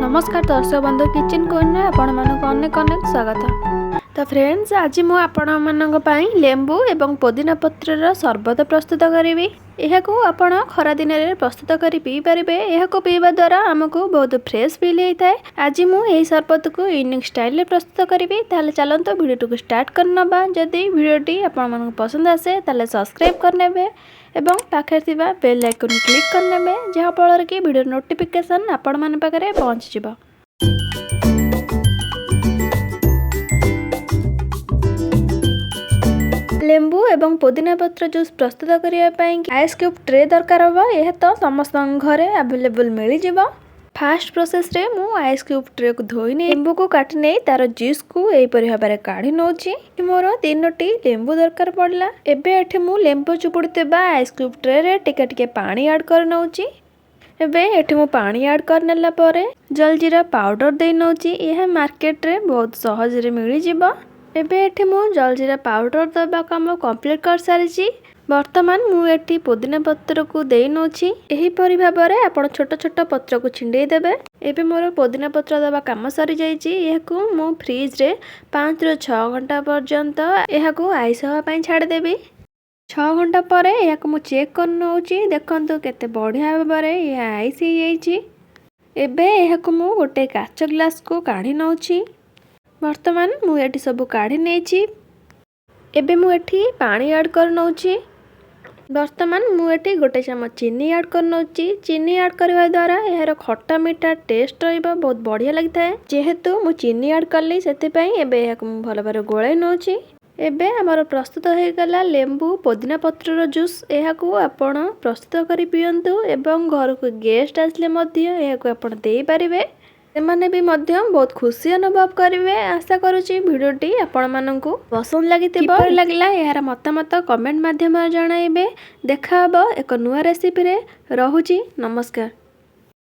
नमस्कार दर्शक बंधु किचन क्वीन रे आपण मानक अनेक अनेक स्वागत। तो फ्रेंड्स आज मु आपण मानक पई लेंबू एवं पुदीना पत्र रो शरबत प्रस्तुत करिवि। एहाको आपण खरा दिन रे प्रस्तुत करि पी परिबे। एहाको पीबा द्वारा हमको बहुत फ्रेश फील होइथाय। आज मु एही शरबत को यूनिक स्टाइल रे प्रस्तुत करिवि। ताले चलंतो वीडियो को स्टार्ट करनबा। जदि वीडियोटी आपण मानक पसंद आसे ताले सब्सक्राइब करनेबे एवं पाखे थिबा बेल आइकन क्लिक करनेबे जहा फल कि वीडियो नोटिफिकेशन आपण मान पाखरे पहुंच जिवो। लेंबू एवं पुदीना पत्र जूस प्रस्तुत करने आइस क्यूब ट्रे दरकार हम। यह तो समस्त घरे अवेलेबल मिल जाव। फास्ट प्रोसेस रे मु आइस क्यूब ट्रे को धोई लेंबू को काटी नहीं तार जूस को एपरी भाव काढ़ी नौची। मोर 3टी लेंबू दरकार पड़ला। एबे एठी मु लेंबू चुपुड़ीवा आइस क्यूब ट्रे रे टिके टिके पानी ऐड कर नौची। एबे एठी मु पानी ऐड कर नेला परे जलजीरा पाउडर दे नौची। यह मार्केट रे बहुत सहज रे मिल जिवो। एबे एठी मु जलजीरा पाउडर दबा काम कंप्लीट कर सारी। वर्तमान मु एठी पुदीना पत्र को दे नौची। एही परि भाबरे आपण छोट छोट पत्र को छिंडे देबे। एबे मोर पुदीना पत्र दबा काम सरी जाईची। एहाकू मु फ्रिज रे 5 ରୁ 6 घंटा पर्यंत एहाकू आइस हवा पई छाड़ देबी। 6 घंटा परे एहाकू मु चेक कर नौची। देखंतु केते बढ़िया भाबरे यह आइस ही जाईची। एबे एहाकू मु गोटे काच ग्लास को काढी नौची। वर्तमान मु एठी सब काढ़ी नेछि। एबे मु एठी पानी ऐड कर नौछि। वर्तमान मु एठी गोटे चम्मच चीनी ऐड कर नौछि। चीनी ऐड करबा द्वारा एहार खट्टा मीठा टेस्ट रहइबा बहुत बढ़िया लागथाय। जेहेतु मु चीनी ऐड करली सेति पई एबे एहाक मु भलो भारे गोळै नौछि। एबे हमर प्रस्तुत हो गला लेंबू पुदीना पत्र रो जूस। एहाकू आपण प्रस्तुत करि पियंतु एवं घर को गेस्ट आसले मध्य एहाकू आपण देई परिबे। सेमाने भी मध्य बहुत खुशी अनुभव करेंगे। आशा करुच्ची भिडियोटी आपण मानकू पसंद लगिला यार मतामत कमेंट माध्यम जणाइबे। देखा हबो एक नुआ रेसिपी रे। रहुची नमस्कार।